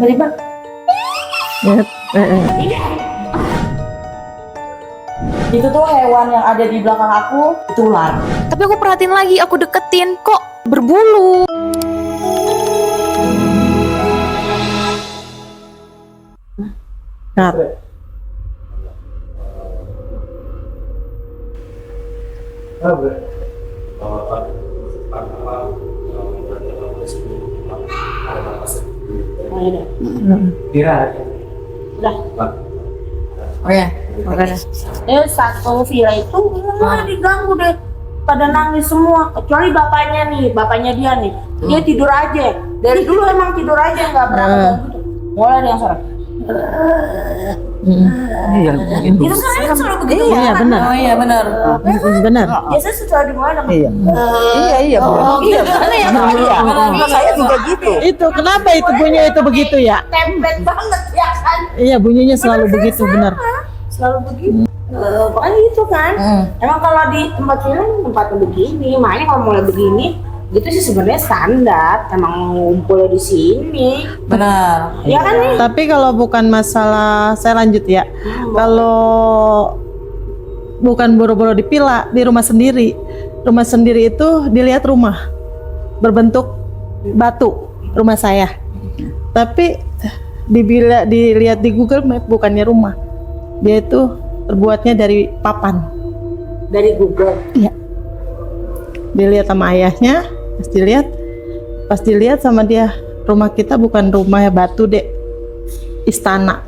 Beribad. Itu tuh hewan yang ada di belakang aku, itu ular. Tapi aku perhatiin lagi, aku deketin, kok berbulu. Nah, Udah. Oh ya, makanya. Satu villa itu diganggu deh, pada nangis semua kecuali bapaknya dia nih, dia tidur aja dari dulu, emang tidur aja nggak pernah gitu. Mulai ada yang suara iya, begitu. itu kan selalu begitu. Iya, benar. Oh iya benar. Benar. Biasanya setelah di mana Iya. Iya, iya mana ya Iya. saya juga gitu, Itu kenapa itu bunyinya itu begitu ya? template banget ya kan, Iya, bunyinya selalu begitu, benar. selalu begitu. Pokoknya gitu kan. Emang kalau di tempat film tempatnya begini, makanya kalau mulai begini gitu sih sebenarnya standar, emang ngumpulnya di sini. Benar. Ya kan nih. Tapi kalau bukan masalah, saya lanjut ya. Kalau bukan boro-boro di villa, di rumah sendiri. Rumah sendiri itu dilihat rumah berbentuk batu, rumah saya. Tapi dilihat di Google Map bukannya rumah. Dia itu terbuatnya dari papan. Dari Google. Iya. Dilihat sama ayahnya, pas dilihat sama dia, rumah kita bukan rumah batu, Dek. Istana.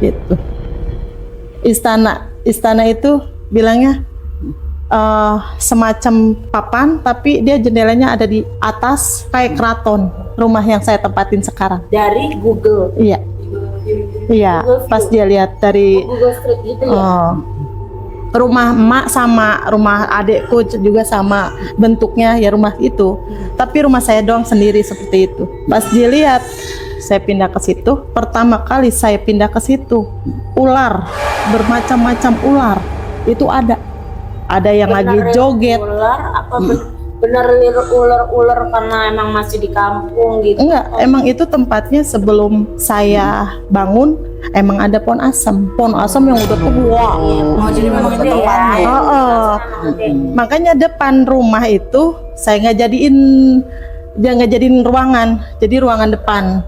Gitu. Istana itu bilangnya semacam papan, tapi dia jendelanya ada di atas kayak keraton, rumah yang saya tempatin sekarang. Dari Google. Iya. Iya, pas dia lihat dari Google Street gitu ya. rumah emak sama rumah adekku juga sama bentuknya ya rumah itu, tapi rumah saya doang sendiri seperti itu. Pas dilihat, saya pindah ke situ. Pertama kali saya pindah ke situ, ular, bermacam-macam ular itu ada yang lagi joget. Ular apa benar ular karena emang masih di kampung gitu? Enggak, emang itu tempatnya sebelum saya bangun. Emang ada pohon asam yang udah tua. Oh jadi memang itu tempatnya. Makanya depan rumah itu saya nggak jadiin ruangan, jadi ruangan depan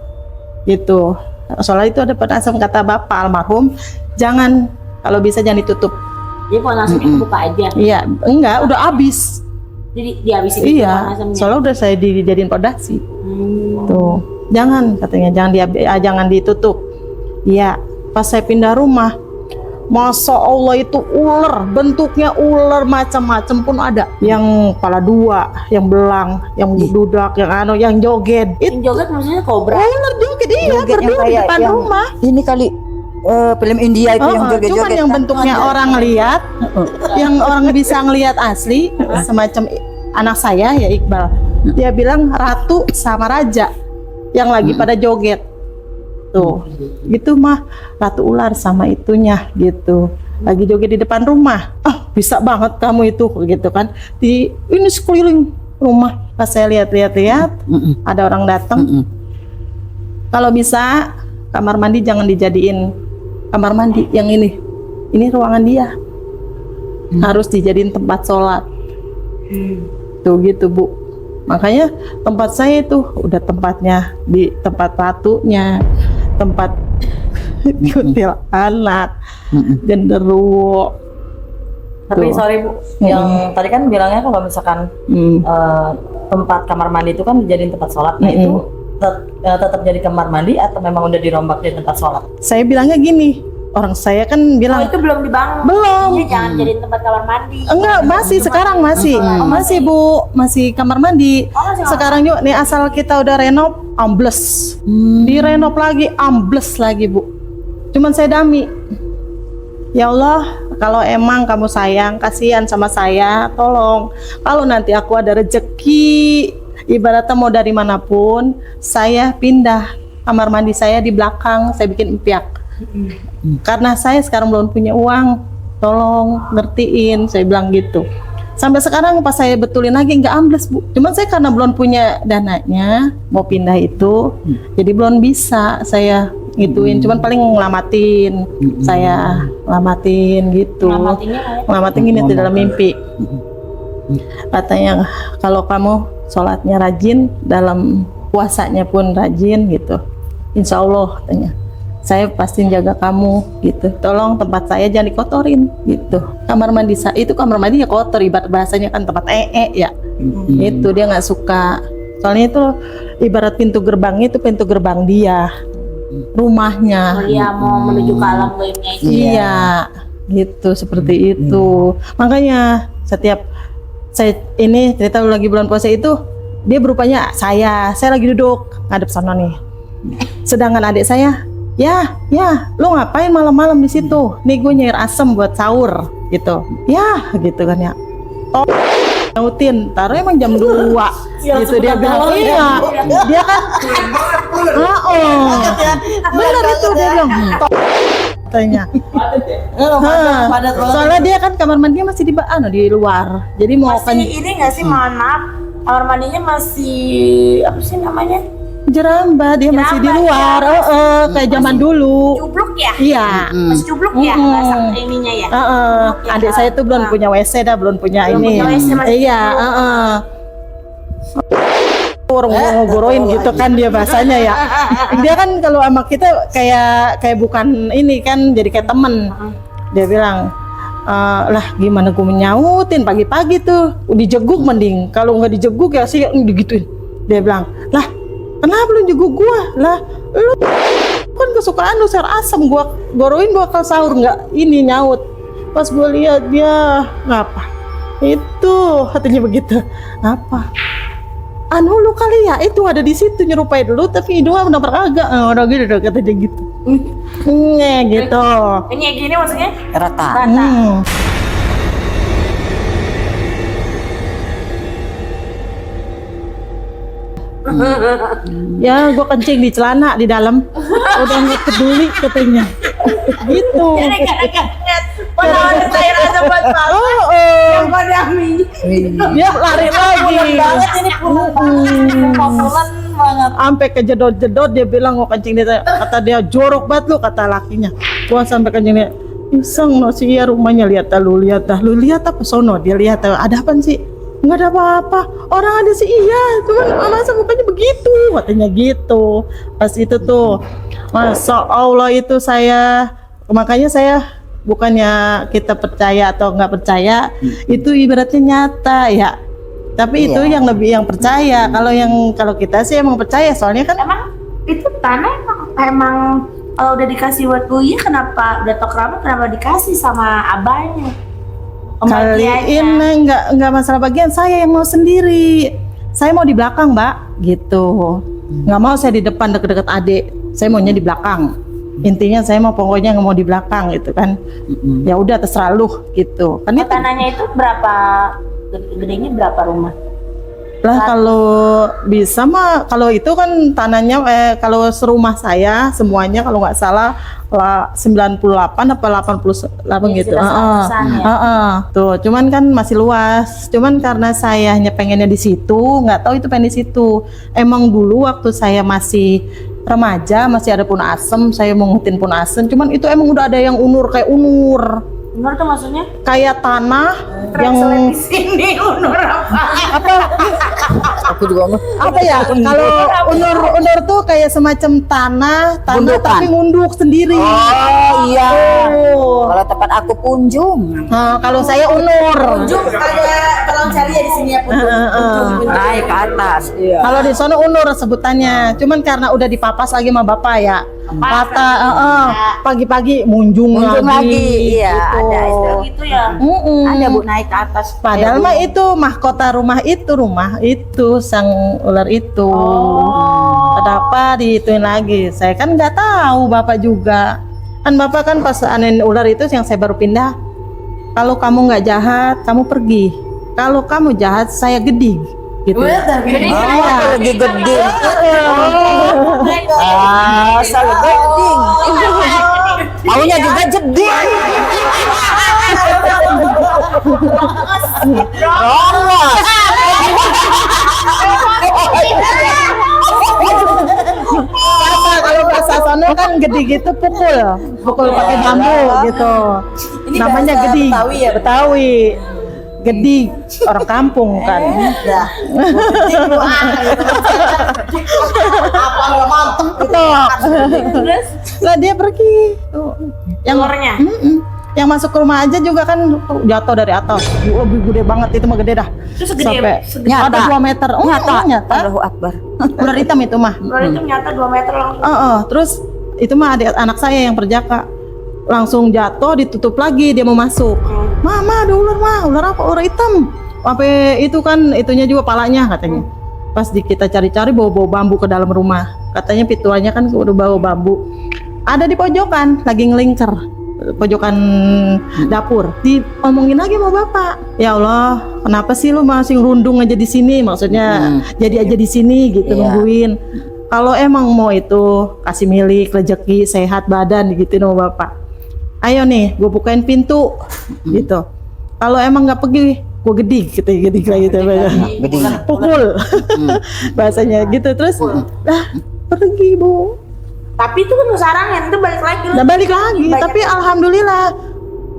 gitu. Soalnya itu ada pohon asam, kata bapak almarhum, kalau bisa jangan ditutup. Jadi pohon asam itu buka aja. Iya, enggak, udah habis. Jadi dihabisin pohon Iya, asamnya. soalnya udah saya dijadiin pondasi. Tuh, katanya jangan ditutup. Iya, pas saya pindah rumah, Masya Allah itu ular, bentuknya ular macam-macam pun ada. Yang kepala dua, yang belang, yang dudak, yang joget. Yang joget maksudnya kobra. Ular joget, iya, berdua di depan rumah. Ini kali film India itu yang joget-joget. Cuman yang bentuknya orang lihat, yang orang bisa ngelihat asli, semacam anak saya ya Iqbal. Dia bilang ratu sama raja yang lagi pada joget. Tuh, gitu mah, ratu ular sama itunya gitu. Lagi joget di depan rumah. Bisa banget kamu itu gitu kan. Ini sekeliling rumah. Pas saya lihat, ada orang datang. Kalau bisa kamar mandi jangan dijadiin kamar mandi yang ini. Ini ruangan dia. Harus dijadiin tempat sholat. Tuh gitu, Bu. Makanya tempat saya itu udah tempatnya di tempat ratunya, tempat kutil anak, genderuwo. Tapi sorry Bu, yang tadi kan bilangnya kalau misalkan tempat kamar mandi itu kan dijadiin tempat sholat, nah itu tetap jadi kamar mandi atau memang udah dirombak jadi tempat sholat? Saya bilangnya gini, orang saya kan bilang itu belum dibangun. Belum. Iya, jangan jadiin tempat kamar mandi. Enggak, masih sekarang masih. Masih Bu, masih kamar mandi. Sekarang juga nih asal kita udah renov, ambles. Direnov lagi, ambles lagi Bu. Cuman saya dami. Ya Allah, kalau emang kamu sayang, kasihan sama saya, tolong. Kalau nanti aku ada rezeki, ibaratnya mau dari manapun, saya pindah kamar mandi saya di belakang, saya bikin empiak. Karena saya sekarang belum punya uang, tolong ngertiin, saya bilang gitu. Sampai sekarang pas saya betulin lagi nggak ambles Bu. Cuman saya karena belum punya dananya mau pindah itu, jadi belum bisa saya gituin. Cuman paling ngelamatin, saya lamatin gitu. Ngelamatin gini di dalam mimpi. Katanya kalau kamu sholatnya rajin, dalam puasanya pun rajin gitu, insya Allah katanya saya pasti jaga kamu gitu. Tolong tempat saya jangan dikotorin gitu. Kamar mandi itu kamar mandinya kotor, ibarat bahasanya kan tempat ya. Itu dia nggak suka. Soalnya itu ibarat pintu gerbangnya itu pintu gerbang dia, rumahnya. Dia mau menuju ke alam gaibnya itu. Iya, gitu seperti itu. Makanya setiap saya ini cerita lagi bulan puasa itu, dia berupanya saya lagi duduk ngadep sana nih. Sedangkan adik saya, ya, lu ngapain malam-malam di situ? Nih gue nyair asem buat sahur gitu. Ya, gitu kan ya. Nyautin, taruh emang jam 2 gitu dia bilang. Iya, dia kan bener itu dia bilang. Katanya. Soalnya dia kan kamar mandinya masih di luar. Jadi mau Masih ini nggak sih, mohon maaf, kamar mandinya masih apa sih namanya? Jeramba, dia masih di luar, kayak zaman dulu. Cubluk ya? Iya. Masih cubluk ya, bahasa ininya ya. Adik saya tuh belum punya WC dah, belum punya ini. punya WC, masih Iya, goroin gitu kan dia bahasanya ya. Dia kan kalau sama kita kayak bukan ini kan, jadi kayak temen. Dia bilang, lah gimana gue menyautin pagi-pagi tuh, dijeguk mending. Kalau nggak dijeguk ya sih digituin. Dia bilang, lah kenapa lu jeguk gua? Lah lu kan kesukaan lu sayur asam, gua goroin bakal sahur nggak ini nyaut. Pas gua lihat dia ngapa? Itu katanya begitu. Apa? Anu lu kali ya itu ada di situ nyerupai dulu tapi hidungnya benar kagak. Orang gitu katanya gitu. Gitu. Ini gini maksudnya? Rata. Ya gua kencing di celana di dalam. Udah nggak peduli katanya. Gitu. Ada sayur asam buat malam. Yang padami. Dia lari lagi. Banget ini pulang banget. Sampai kejedot-jedot dia bilang mau kencing dia, kata dia jorok banget lu kata lakinya. Gua sampai kencing dia, iseng no sih ya rumahnya, lihat lu lihat apa sono, dia lihat ada apa sih, nggak ada apa-apa, orang ada sih iya, cuman masa mukanya begitu katanya gitu. Pas itu tuh Masya Allah itu saya, makanya saya bukannya kita percaya atau nggak percaya, itu ibaratnya nyata ya. Tapi itu yang lebih yang percaya. Kalau kita sih emang percaya, soalnya kan Emang itu tanah emang kalau udah dikasih buat Buya, kenapa udah tok rambut kenapa dikasih sama abahnya? kali ini nggak masalah bagian, saya yang mau sendiri. Saya mau di belakang, Mbak, gitu. Nggak mau saya di depan deket-deket adik. Saya maunya di belakang. Intinya saya mau pokoknya nggak mau di belakang gitu kan. Ya udah terserah lu gitu. Kan itu Tanahnya itu berapa? Gedenya berapa rumah? lah kalau bisa mah, kalau itu kan tanahnya kalau serumah saya semuanya kalau nggak salah 98 apa 88 gitu. Tuh, cuman kan masih luas. Cuman karena saya hanya pengennya di situ, nggak tahu itu pengen di situ. Emang dulu waktu saya masih remaja masih ada pun asem, saya mau ngutin pun asem. Cuman itu emang udah ada yang unur kayak unur. Unur tuh maksudnya? Kayak tanah yang di sini unur apa? Aku juga Apa ya? Kalau unur tuh kayak semacam tanah Gundukan. tapi ngunduk sendiri. Oh iya. Oh. Kalau tempat aku kunjung. Nah, kalau saya unur. Kayak tolong cari ya di sini ya Naik ke atas. Iya. Kalau di sana unur sebutannya. Cuman karena udah dipapas lagi sama bapak ya. Kata pagi-pagi munjung lagi. Iya, gitu. ada istilah gitu ya. Ada Bu naik ke atas. Padahal mah itu mahkota rumah itu sang ular itu. Kenapa diituin lagi? Saya kan nggak tahu, bapak juga. Kan bapak kan pas anin ular itu yang saya baru pindah. Kalau kamu nggak jahat, kamu pergi. Kalau kamu jahat, saya gedik. Gitu. Lagi gede. Asal geding. Maunya juga jeding. Rongos. Apa kalau bahasa sono kan gede gitu pukul pakai bambu gitu. Ini Namanya bahasa gede. Betawi ya? Betawi. Gede orang kampung kan. Dah. Apa nggak mantep gitu. Terus Lah dia pergi. Yang telurnya. Yang masuk ke rumah aja juga kan jatuh dari atas. Lebih gede banget itu mah gede dah. Terus segede segede Ada Nyata. 2 meter. Oh, nyata. Allahu Akbar. Ular hitam itu mah. ular itu nyata 2 meter langsung. Terus itu mah anak saya yang perjaka langsung jatuh, ditutup lagi, dia mau masuk. Mama ada ular mah, ular apa? Ular hitam. Sampai itu kan itunya juga palanya katanya. Pas kita cari-cari bawa bambu ke dalam rumah. Katanya pituannya kan udah bawa bambu. Ada di pojokan, lagi ngelingker. Pojokan dapur. Diomongin lagi sama bapak. Ya Allah, kenapa sih lu masih rundung aja di sini? Maksudnya jadi aja di sini gitu nungguin. Kalau emang mau itu kasih milik, rezeki, sehat badan gitu sama bapak. Ayo nih, gue bukain pintu gitu. Kalau emang nggak pergi, gue gedik gitu gitu. Pukul bahasanya gitu. Terus pergi bu. Tapi itu kan sarangnya itu balik lagi. Nah balik lagi. Tapi alhamdulillah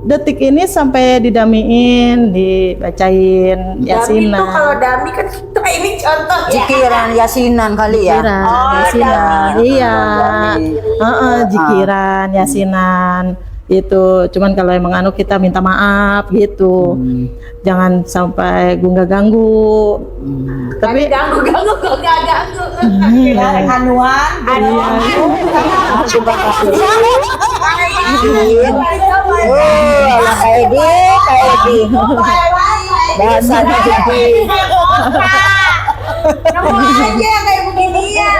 detik ini sampai didamiin, dibacain Dami yasinan. itu kalau dami kan kita ini contoh ya. Jikiran yasinan kali ya. Jikiran, Oh, yasinan. dami. Iya. Jikiran, yasinan. Itu cuman kalau emang kita minta maaf gitu. Jangan sampai ganggu. Tapi Ganggu kok nggak ganggu. Anuan. Alah kayak di. Bahasanya gede. Nemu aja kayak begini ya.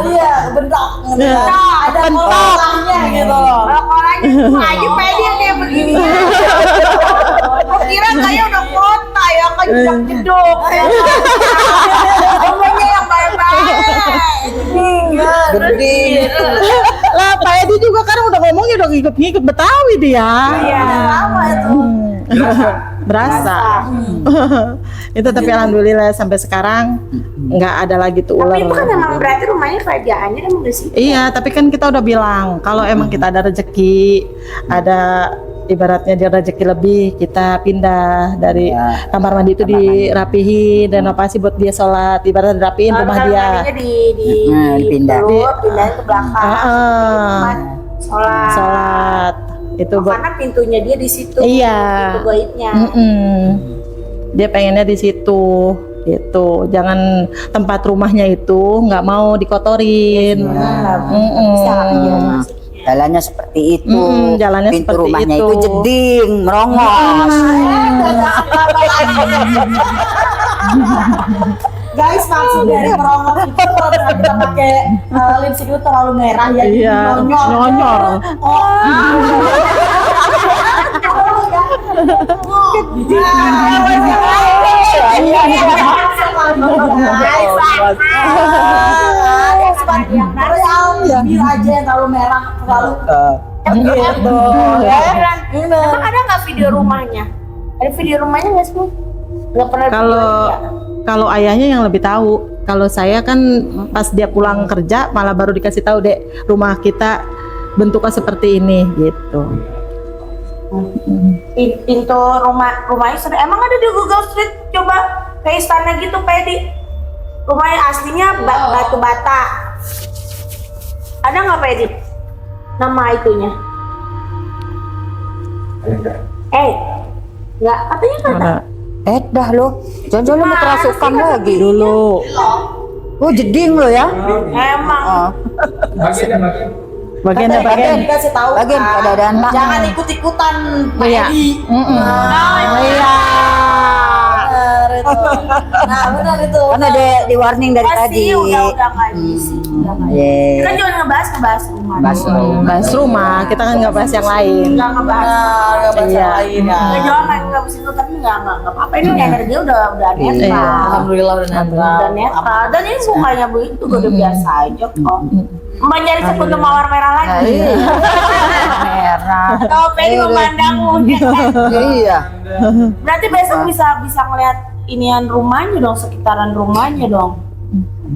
Iya, bentak. Ada Bentak. kolanya gitu. Kalau kolanya cuma aja pede kayak begini. Kira kayak udah kota ya kan jeduk. Semuanya yang baik-baik. Gede. lah Pak Edi juga kan udah ngomongnya udah ngikut Betawi dia. Iya. Apa itu? Berasa. Itu tapi alhamdulillah sampai sekarang nggak ada lagi tuh ular. Tapi itu kan emang berarti rumahnya kerajaannya emang di situ. Iya, tapi kan kita udah bilang kalau emang kita ada rezeki, ada ibaratnya dia rezeki lebih, kita pindah dari kamar mandi itu dirapihin, renovasi buat dia sholat, ibarat dirapihin rumah dia. Dipindah. Pindahin ke belakang. Sholat. Sholat itu buat Karena pintunya dia di situ. Iya. Pintu goibnya. Dia pengennya di situ gitu, jangan tempat rumahnya itu nggak mau dikotorin. Jalannya seperti itu. Jalannya Pintu seperti rumahnya itu. itu jeding, merongos. Guys, maksud dari merongos itu kalau misalnya kita pakai lipstick itu terlalu merah ya. Iya, nyonyor. Biar aja yang terlalu merah, terlalu gitu. Emang ada nggak video rumahnya? Ada video rumahnya nggak sih? Nggak pernah. Kalau ayahnya yang lebih tahu. Kalau saya kan pas dia pulang kerja malah baru dikasih tahu dek rumah kita bentuknya seperti ini gitu. Pintu rumahnya sudah emang ada di Google Street, coba kayak istana gitu Pedi. Rumahnya aslinya batu bata. Ada nggak Pedi? Nama itunya? Nggak, katanya nggak ada. Dah lo, jangan lu mau kerasukan lagi. Dulu Oh jeding lo ya? Emang. bagian Dikasih tahu Bagian kan, ada anak. jangan ikut-ikutan Pak Iya. Edi. Iya. itu. Nah, benar itu. Kan ada di warning dari tadi. Udah nggak diisi. Udah nggak diisi. Iya. Kita cuma ngebahas rumah. Bahas rumah, kita kan nggak bahas yang lain. Nggak ngebahas. Nggak bahasa Iya. lain ya. Nggak jual nggak bisa itu, tapi nggak apa-apa. Ini energi udah Iya. netral. Alhamdulillah udah netral. Udah netral. Dan ini mukanya begitu udah biasa aja kok. Mbak nyari sekutu mawar merah lagi. Merah. Kau pengen memandangmu. Iya. Berarti besok bisa ngeliat inian rumahnya dong, sekitaran rumahnya dong.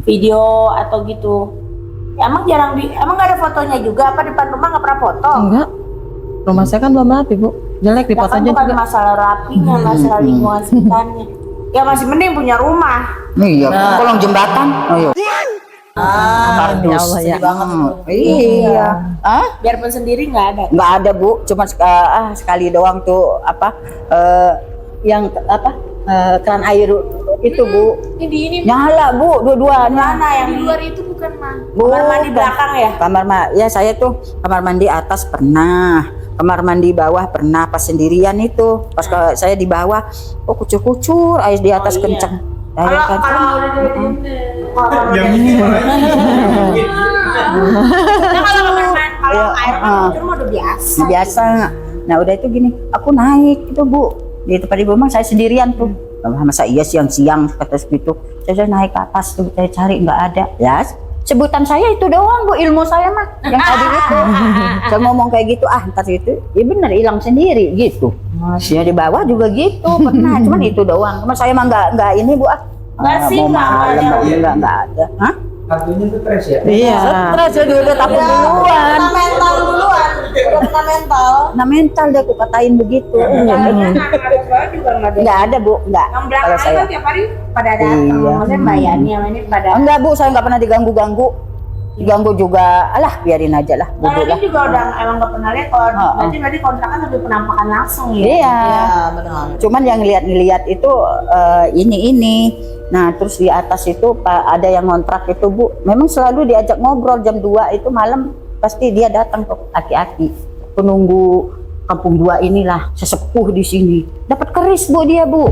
Video atau gitu. Ya, emang emang nggak ada fotonya juga? Apa depan rumah nggak pernah foto? Enggak. Rumah saya kan belum rapi, Bu. Jelek di Ya kan fotonya bukan juga. masalah rapinya, masalah lingkungan sekitarnya. Ya masih mending punya rumah. Iya, kolong jembatan. Oh iya. Ya Allah ya. Sedih banget itu. Iya. Ah? Biarpun sendiri nggak ada. Nggak ada, Bu, cuma sekali doang tuh yang keran air itu, Bu. Ini Nyala, Bu, dua-duanya. mana yang di luar itu bukan mah? Bu, Kamar mandi belakang ya? Kamar mandi, ya saya tuh kamar mandi atas pernah, kamar mandi bawah pernah pas sendirian itu. Pas saya di bawah, kok kucur-kucur, air di atas iya. kenceng. Air Kalau kenceng. kalau udah kalau air kencur mah udah biasa. Biasa. Nah udah itu gini, aku naik itu, Bu, di tempat ibu memang saya sendirian tuh. Masa iya siang-siang kata gitu. Saya naik ke atas tuh, saya cari nggak ada. Ya sebutan saya itu doang, Bu, ilmu saya mah yang tadi itu. Saya ngomong kayak gitu, ntar itu, ya bener hilang sendiri gitu. Ya di bawah juga gitu pernah, cuman itu doang. Cuma saya mah nggak ini, Bu, Nggak sih, mau nggak malam ada. nggak ada. Hah? Kartunya stres ya? Iya. Stres ya, udah takut duluan. Mental duluan. Udah kena mental. Nah mental deh aku katain begitu. Nggak ada, Bu, nggak. Yang Kalau belakang saya. kan tiap hari pada datang. Iya. Maksudnya Mbak Yani sama ini pada. Enggak, Bu, saya nggak pernah diganggu-ganggu. Diganggu juga, alah biarin aja lah, Kalau bodoh ini lah. juga udah emang nggak pernah lihat kalau berarti kontrakan lebih penampakan langsung ya. Iya. Iya, benar. Cuman yang lihat itu ini. Nah, terus di atas itu ada yang ngontrak itu, Bu. Memang selalu diajak ngobrol jam 2 itu malam pasti dia datang ke aki-aki. Penunggu kampung 2 inilah, sesepuh di sini. Dapat keris, Bu, dia, Bu.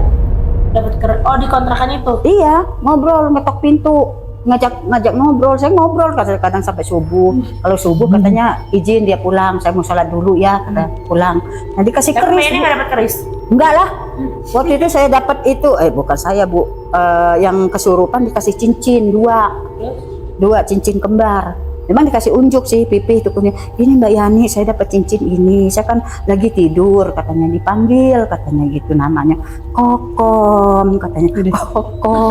Oh di kontrakan itu. Iya, ngobrol, ngetok pintu, ngajak ngobrol. Saya ngobrol kadang sampai subuh. Kalau subuh katanya izin dia pulang, saya mau sholat dulu ya, kata pulang. Nanti kasih Tapi keris. ini nggak dapat keris. Enggak lah. Waktu itu saya dapat itu, bukan saya, Bu, yang kesurupan dikasih cincin dua cincin kembar. Memang dikasih unjuk sih, pipih itu punya. Ini Mbak Yani, saya dapat cincin ini. Saya kan lagi tidur, katanya dipanggil, katanya gitu namanya. Kokom, katanya. Kokom.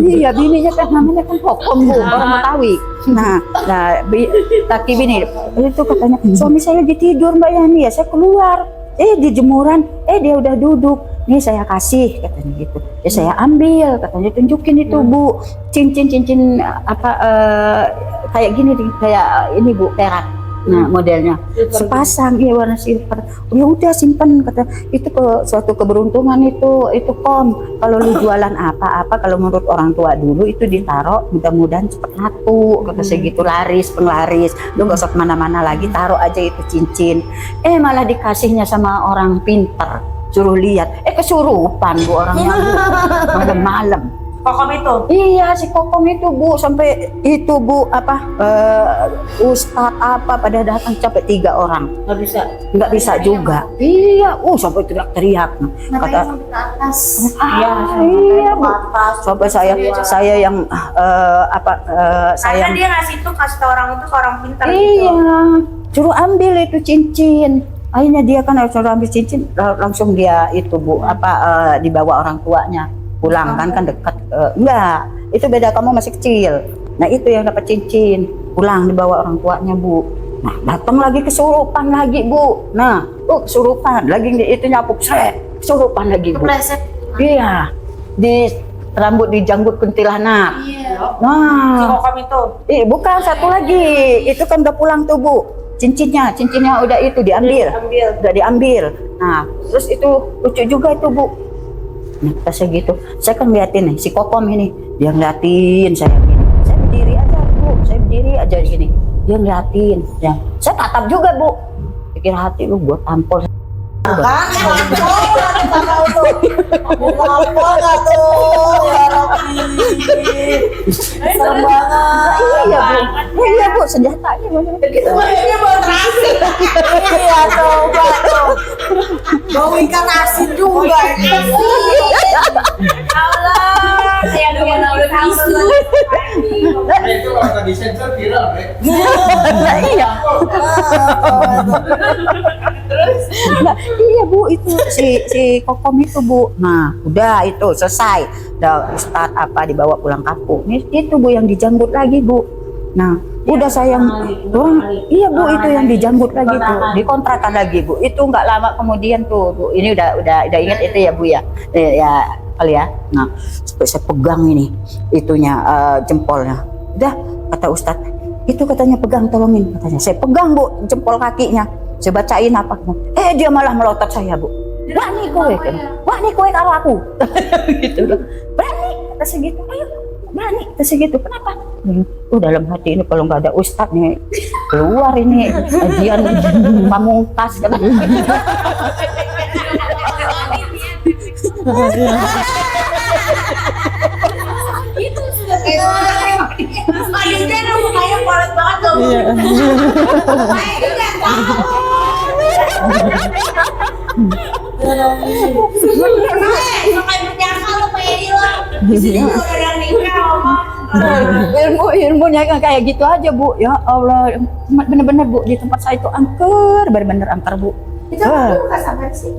Iya, bininya kan namanya kan Kokom, Bu, orang Betawi. Nah, laki bini itu katanya, suami saya lagi tidur Mbak Yani, ya saya keluar. Di jemuran, dia udah duduk. Nih saya kasih, katanya gitu. Ya saya ambil, katanya tunjukin itu, Bu. Cincin kayak gini, kayak ini, Bu, perak. Nah, modelnya sepasang, iya, warna silver. Ya udah simpen, kata itu suatu keberuntungan itu Kom. Kalau lu jualan apa-apa, kalau menurut orang tua dulu itu ditaruh, mudah-mudahan cepet laku, kata segitu, penglaris. Lu gak usah kemana-mana lagi, taruh aja itu cincin. Malah dikasihnya sama orang pinter, suruh lihat, kesurupan, Bu, orangnya, Bu. Malam-malam. Kokom itu. Iya, si Kokom itu, Bu, sampai itu, Bu, ustadz apa pada datang sampai 3 orang. Nggak bisa juga. Iya, sampai teriak-teriak. Kata, ke atas. iya, Bu. Sampai saya yang Karena saya. dia ngasih ke orang itu ke orang pintar Iya, gitu. suruh ambil itu cincin. Akhirnya dia kan suruh ambil cincin, langsung dia itu, Bu, dibawa orang tuanya. Pulang kan dekat, enggak, itu beda, kamu masih kecil. Nah itu yang dapat cincin, pulang dibawa orang tuanya, Bu. Nah datang lagi kesurupan lagi, Bu. Nah kesurupan lagi, itu nyapuk kesurupan lagi, Bu. Kepleset. Iya, di rambut dijanggut kuntilanak. Iya. Si Nah, Kokom itu. bukan satu lagi, itu kan udah pulang tuh, Bu. Cincinnya udah itu udah diambil. Nah terus itu lucu juga itu, Bu. Nah, pas saya gitu, saya kan ngeliatin nih, si Kokom ini, dia ngeliatin saya gini. Saya berdiri aja, Bu, saya berdiri aja gini. Dia ngeliatin, ya. Saya tatap juga, Bu. Pikir hati, lu buat tampol. Serem banget. Iya bu, senjatanya Kita mainnya bawa terasi. Iya, coba tuh. Bau ikan asin juga ini. Allah, saya udah udah bisu. Itu kalau disensor viral, Bre. iya. Nah, iya bu, itu si Kokom itu bu. Nah, udah itu selesai. Udah Ustadz apa dibawa pulang kampung. Itu bu yang dijanggut lagi bu. Nah, udah saya iya bu itu yang dijanggut lagi tuh, dikontrakan lagi bu. Itu nggak lama kemudian tuh bu. Ini udah ingat itu ya bu ya. Ya kali ya. Nah, saya pegang ini itunya jempolnya. Udah kata Ustadz, itu katanya pegang tolongin katanya. Saya pegang bu jempol kakinya. Saya bacain apa? Dia malah melotot saya bu. Wah nih kowe karo aku. Gitu loh. Berani kata segitu. Ayo berani kata segitu. Kenapa? Dalam hati ini kalau nggak ada Ustadz nih keluar ini ajian pamungkas kan. Itu sudah Ayunya mukanya polos banget loh. Ayunya nggak tahu. Sampai menyangka lo kayak hilang. Di sini udah ada nikah, Ilmunya kayak gitu aja bu. Ya Allah, bener-bener bu di tempat saya itu angker, bener-bener angker bu. Itu bekas apa sih?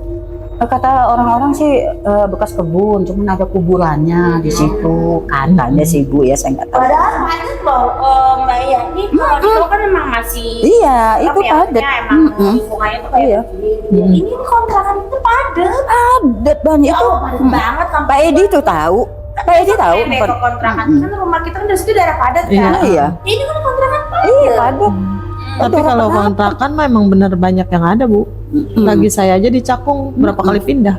Kata orang-orang sih bekas kebun, cuman ada kuburannya di situ katanya sih bu ya, saya nggak tahu. Padahal padat loh, Mbak Ya. Ini kalau itu kan emang masih. Iya, itu ya, padat. Emang lingkungannya tuh kayak Iya. begini. Ini kontrakan itu padat. Padat banget itu. Padat banget sampai. Pak Edi tuh tahu. Pak Edi tahu. Kayak kontrakan kan rumah kita kan dari situ daerah padat kan. Iya. Ini kan kontrakan padat. Iya padat. Tapi kalau kontrakan memang benar banyak yang ada bu. Lagi saya aja di Cakung berapa kali pindah.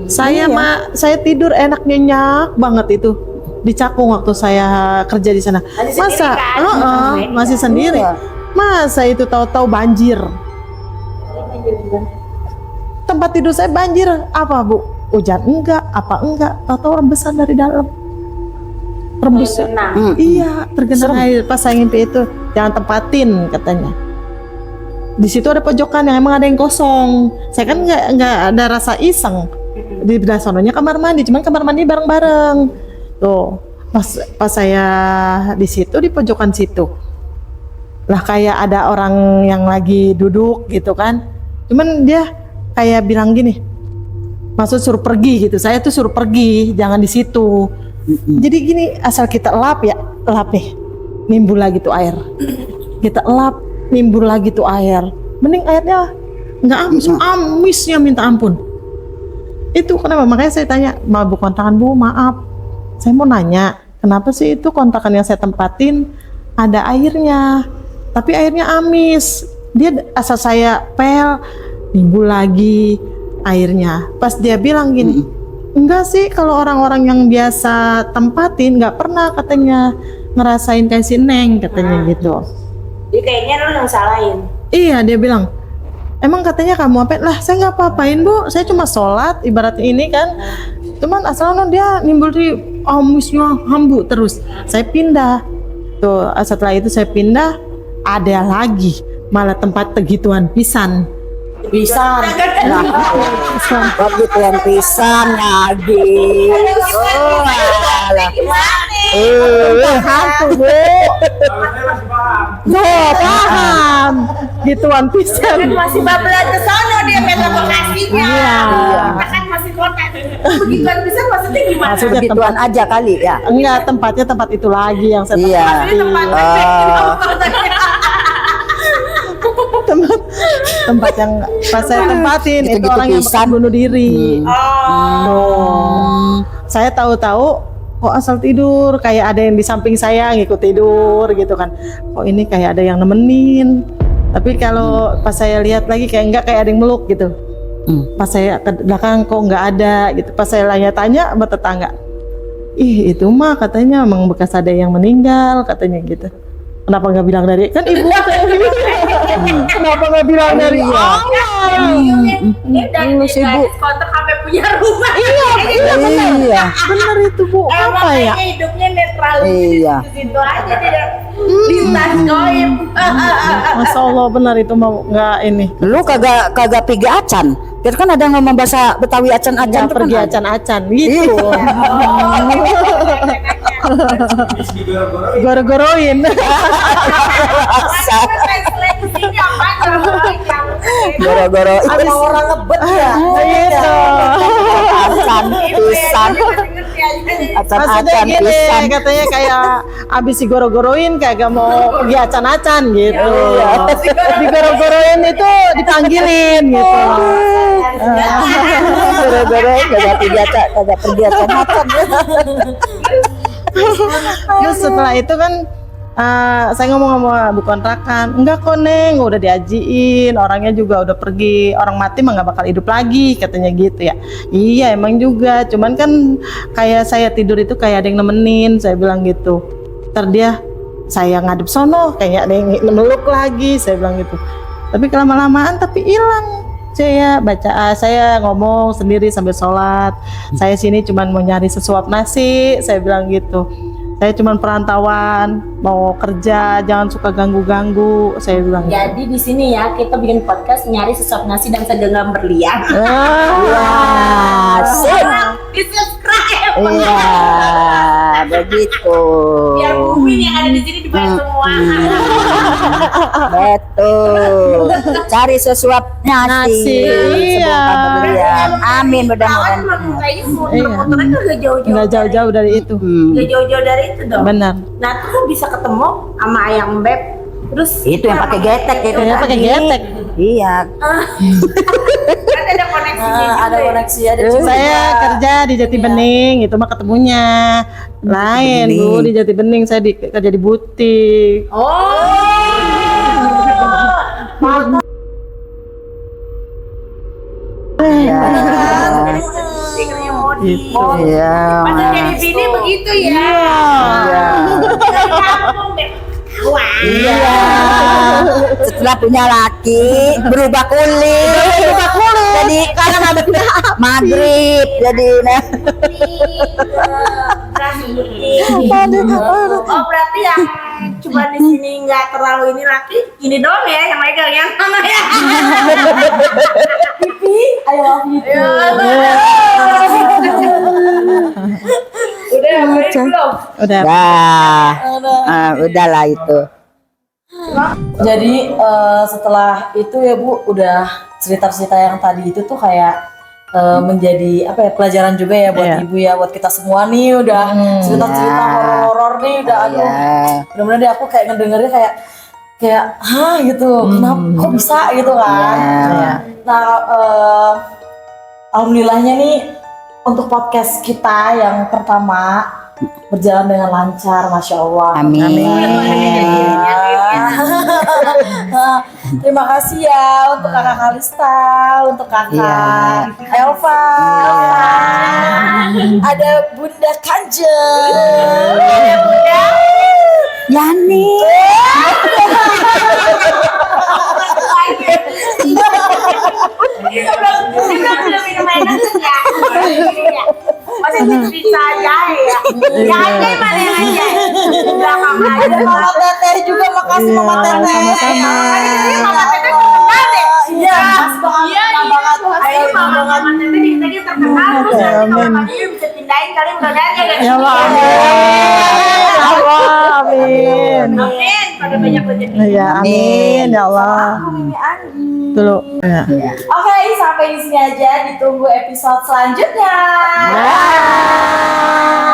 Saya saya tidur enak nyenyak banget itu di Cakung waktu saya kerja di sana. Masih Masa? sendiri kan? Masih sendiri. Iya. Masa itu tahu-tahu banjir. Tempat tidur saya banjir. Apa bu? Hujan enggak? Apa enggak? Tahu-tahu rembesan dari dalam. Rembesan. Iya, tergenang air. Pas saya ngimpi itu, jangan tempatin katanya. Di situ ada pojokan yang emang ada yang kosong. Saya kan nggak ada rasa iseng. Di belah sononya kamar mandi, cuman kamar mandi bareng-bareng. Tuh, pas saya di situ di pojokan situ, lah kayak ada orang yang lagi duduk gitu kan. Cuman dia kayak bilang gini, maksud suruh pergi gitu. Saya tuh suruh pergi, jangan di situ. Jadi gini, asal kita elap nih, nimbul lagi tuh air. Kita elap, nimbul lagi tuh air. Mending airnya nggak amisnya minta ampun. Itu kenapa? Makanya saya tanya, bu kontrakan bu, maaf, saya mau nanya, kenapa sih itu kontrakan yang saya tempatin ada airnya, tapi airnya amis. Dia asal saya pel, nimbul lagi airnya. Pas dia bilang gini, enggak sih, kalau orang-orang yang biasa tempatin nggak pernah katanya ngerasain kayak si Neng katanya gitu. Jadi kayaknya lo yang salahin. Iya, dia bilang, emang katanya kamu apa? Lah saya nggak apa-apain bu, saya cuma sholat ibaratnya ini kan. Cuman asalnya dia nimbul di amisnya hambu terus. Saya pindah. Tuh setelah itu saya pindah, ada lagi malah tempat tegituan pisan. Pisan. Begituan pisan lagi. Hantu bu. Kalau saya masih paham. Paham. Gituan pisan. Masih babelan ke sono dia minta lokasinya. Iya. Kita kan masih kota. Begituan bisa maksudnya gimana? Maksudnya Begituan aja kali ya. Enggak, tempatnya tempat itu lagi yang saya Iya. Maksudnya tempat yang pas saya tempatin itu Gitu-gitu orang yang pisan. bakal bunuh diri. Saya tahu-tahu kok asal tidur kayak ada yang di samping saya ngikut tidur gitu kan. Kok ini kayak ada yang nemenin. Tapi kalau pas saya lihat lagi kayak enggak, kayak ada yang meluk gitu. Pas saya ke belakang kok enggak ada gitu. Pas saya tanya sama tetangga, ih itu mah katanya emang bekas ada yang meninggal katanya gitu. Kenapa nggak bilang dari kan ibu saya bilang. Kenapa nggak bilang dari awal? Ini dari sibuk. kontrak sampai punya rumah. Iya. Bener itu Bu. Apa ya? Kayaknya hidupnya netral Iya. di situ aja dia. Lintas goib. Masya Allah benar itu mau nggak ini. Lu kagak pergi acan. Kita kan ada yang ngomong bahasa Betawi acan-acan Nggak tuh pergi kan ada. acan-acan gitu. Digorok-gorokin. Goro-goroin. Translate-nya apa? Goro-goro Ada orang ngebet ya. Gitu. acan pisan. Acan-acan Maksudnya gini, pisan. katanya kayak abis digoro-goroin kagak mau pergi acan-acan gitu. Digoro-goroin itu dipanggilin gitu. Goro-goro kagak pergi acan-acan. Terus setelah itu kan saya ngomong sama bu kontrakan, enggak kok Neng, udah diajiin, orangnya juga udah pergi, orang mati mah nggak bakal hidup lagi katanya gitu ya. Iya emang juga, cuman kan kayak saya tidur itu kayak ada yang nemenin, saya bilang gitu. Ntar dia saya ngadep sono, kayak ada yang meluk lagi, saya bilang gitu. Tapi kelama-lamaan tapi hilang. Saya baca, saya ngomong sendiri sambil sholat. Saya sini cuman mau nyari sesuap nasi, saya bilang gitu. Saya cuman perantauan, mau kerja, jangan suka ganggu-ganggu, saya bilang. Jadi di sini ya kita bikin podcast nyari sesuap nasi dan segenggam berlian. Wah, sip. Di subscribe. Iya, begitu. Biar bumi yang ada di sini dibayar semua. Betul. Cari sesuap nasi. Iya. Pembelian. Amin mudah-mudahan. Kayaknya motor-motornya tuh gak jauh-jauh. Nggak jauh-jauh dari itu. Gak jauh-jauh dari itu dong. Benar. Nah tuh bisa ketemu sama ayam beb. Terus Itu yang pakai getek itu. Kayaknya pakai getek. Iya. kan ada koneksinya juga. Ada ya. koneksi, ada juga. Saya kerja di Jati Bening, itu mah ketemunya. Lain Bu, di Jati Bening saya kerja di butik. Gitu. Iya. Masa jadi bini begitu ya? Iya. Dari kampung deh. Wah. Iya. Setelah punya laki berubah kulit. Jadi karena maghrib jadi nah. Oh berarti yang cuma di sini nggak terlalu ini laki, ini doang ya yang megang yang mana ya? I love you too. Udah ngapain belum? Udah. Udahlah itu. Jadi setelah itu ya Bu, udah cerita-cerita yang tadi itu tuh kayak menjadi apa ya, pelajaran juga ya buat Iya. Ibu ya, buat kita semua nih, udah cerita-cerita horor-horor nih, udah aduh. Bener-bener deh aku kayak ngedengernya kayak hah gitu, kenapa kok bisa gitu kan. Nah alhamdulillahnya nih untuk podcast kita yang pertama berjalan dengan lancar, Masya Allah. Amin. Terima kasih ya untuk kakak Kalista, untuk kakak Elva, ada Bunda Kanjeng, Yani. Belum minum enak ya? Masih bisa jahe ya? Jahe mana yang jahe? Belakang aja. Mama Teteh juga, makasih Mama Teteh. Mama Teteh terkenal deh. Iya, Iya, banget. Ayo Mama Teteh di tadi terkenal. Terus nanti kalau Fadil bisa pindahin kali mudah-mudahan ya. Ya Allah, amin. Ya Allah, amin. Amin. Pada banyak rezeki. Ya amin, ya Allah. Dulu. Ya. Oke, sampai di sini aja. Ditunggu episode selanjutnya. Dah.